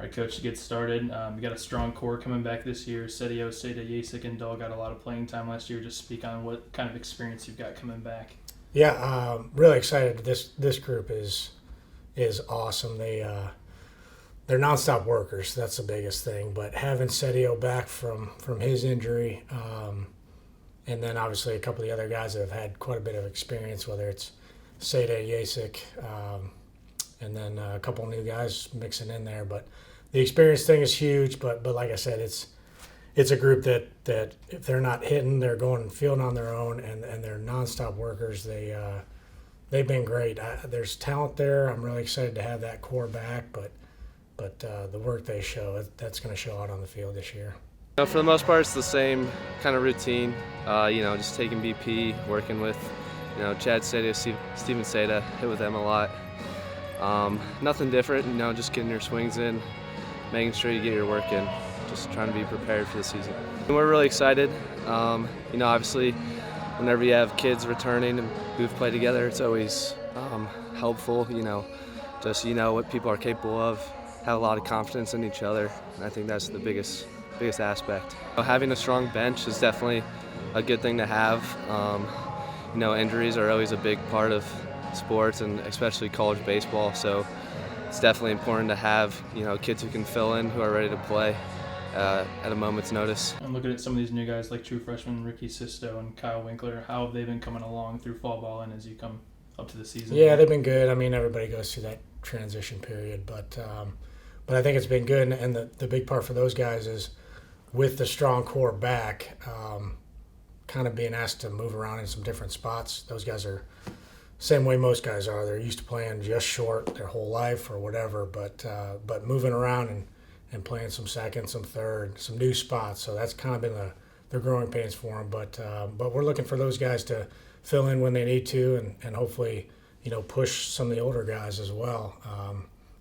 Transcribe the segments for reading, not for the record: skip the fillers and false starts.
All right, Coach, to get started, you got a strong core coming back this year. Sedio, Seda, Yasik, and Dull got a lot of playing time last year. Just speak on what kind of experience you've got coming back. Yeah, really excited. This group is awesome. They're nonstop workers. That's the biggest thing. But having Sedio back from his injury, and then obviously a couple of the other guys that have had quite a bit of experience, whether it's Seda, Yasik, and then a couple of new guys mixing in there. But the experience thing is huge. But like I said, it's a group that if they're not hitting, they're going and fielding on their own, and they're nonstop workers. They've been great. There's talent there. I'm really excited to have that core back, but the work they show, that's going to show out on the field this year. For the most part, it's the same kind of routine. Just taking BP, working with, Chad Seda, Steven Seda, hit with them a lot. Nothing different, just getting your swings in, making sure you get your work in, just trying to be prepared for the season. And we're really excited. Obviously, whenever you have kids returning and we've played together, it's always helpful, just what people are capable of, have a lot of confidence in each other, and I think that's the biggest aspect. Having a strong bench is definitely a good thing to have. Injuries are always a big part of sports, and especially college baseball, so it's definitely important to have kids who can fill in, who are ready to play at a moment's notice. And looking at some of these new guys like true freshmen Ricky Sisto and Kyle Winkler, how have they been coming along through fall ball and as you come up to the season? Yeah, they've been good. I mean, everybody goes through that transition period, but I think it's been good, and the big part for those guys is with the strong core back, kind of being asked to move around in some different spots. Those guys are same way most guys are. They're used to playing just short their whole life or whatever, but moving around and playing some second, some third, some new spots. So that's kind of been the growing pains for them. But we're looking for those guys to fill in when they need to, and hopefully push some of the older guys as well.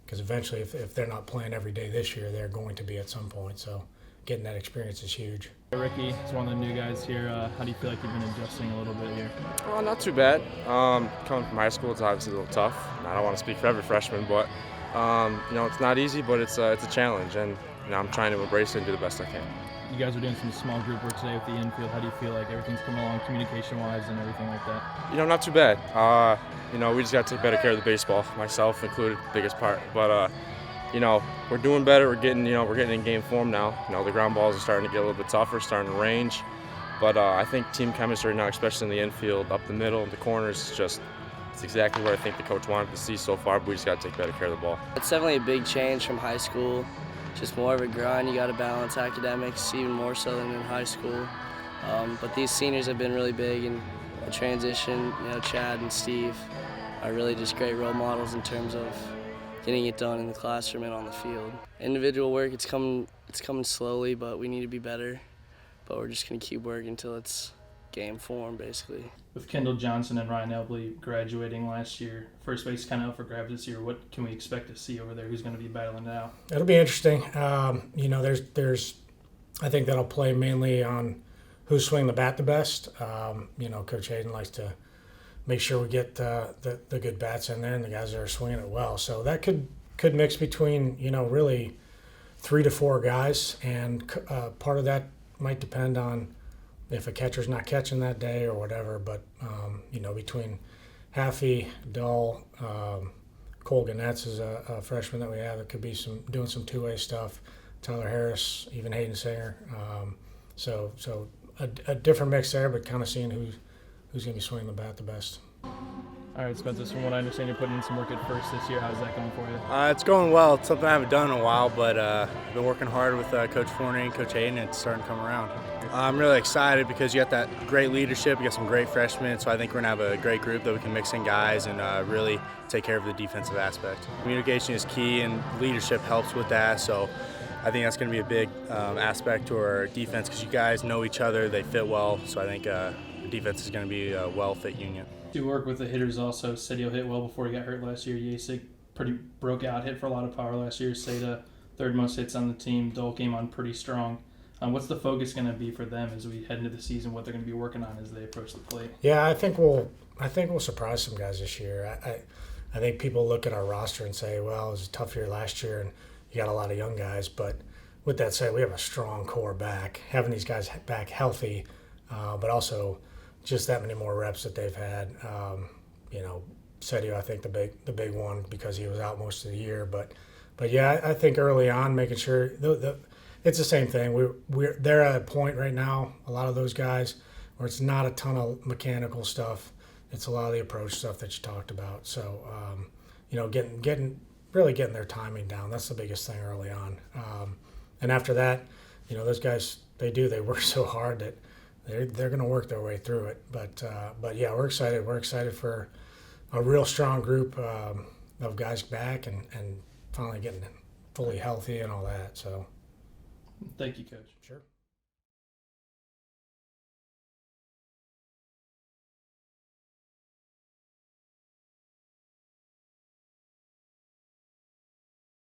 Because eventually, if they're not playing every day this year, they're going to be at some point. So getting that experience is huge. Ricky is one of the new guys here. How do you feel like you've been adjusting a little bit here? Well, not too bad. Coming from high school, it's obviously a little tough. I don't want to speak for every freshman, but it's not easy, but it's a challenge, and I'm trying to embrace it and do the best I can. You guys are doing some small group work today with the infield. How do you feel like everything's coming along communication-wise and everything like that? Not too bad. We just got to take better care of the baseball, myself included, biggest part. But we're doing better. We're getting in game form now. The ground balls are starting to get a little bit tougher, starting to range. But I think team chemistry now, especially in the infield, up the middle, the corners, it's exactly what I think the coach wanted to see so far. But we just got to take better care of the ball. It's definitely a big change from high school. Just more of a grind. You got to balance academics even more so than in high school. But these seniors have been really big in the transition. Chad and Steve are really just great role models in terms of getting it done in the classroom and on the field. Individual work, it's coming slowly, but we need to be better. But we're just going to keep working until it's game form, basically. With Kendall Johnson and Ryan Elbley graduating last year, first base kind of up for grabs this year. What can we expect to see over there? Who's going to be battling it out? It'll be interesting. There's I think that'll play mainly on who's swinging the bat the best. Coach Hayden likes to make sure we get the good bats in there and the guys that are swinging it well. So that could mix between really 3 to 4 guys, and part of that might depend on if a catcher's not catching that day or whatever. But between Haffey, Dull, Cole Ganetz is a freshman that we have that could be doing some two-way stuff. Tyler Harris, even Hayden Singer. So a different mix there, but kind of seeing who's going to be swinging the bat the best. All right, Spencer, from what I understand, you're putting in some work at first this year. How's that going for you? It's going well. It's something I haven't done in a while, but I've been working hard with Coach Forney and Coach Hayden, and it's starting to come around. I'm really excited because you got that great leadership. You got some great freshmen, so I think we're going to have a great group that we can mix in guys and really take care of the defensive aspect. Communication is key, and leadership helps with that, so I think that's going to be a big aspect to our defense because you guys know each other, they fit well, so I think the defense is going to be a well-fit union. You work with the hitters also. Sedio hit well before he got hurt last year. Yasik pretty broke out, hit for a lot of power last year. Seda, third most hits on the team. Dole came on pretty strong. What's the focus going to be for them as we head into the season? What they're going to be working on as they approach the plate? Yeah, I think we'll surprise some guys this year. I think people look at our roster and say, well, it was a tough year last year, you got a lot of young guys. But with that said, we have a strong core back. Having these guys back healthy, but also just that many more reps that they've had. Sedio, I think the big one because he was out most of the year. But yeah, I think early on making sure it's the same thing. They're at a point right now, a lot of those guys, where it's not a ton of mechanical stuff. It's a lot of the approach stuff that you talked about. So getting their timing down. That's the biggest thing early on. And after that, those guys they work so hard that they're going to work their way through it. But yeah, we're excited. We're excited for a real strong group of guys back and finally getting fully healthy and all that. So Thank you, Coach. sure.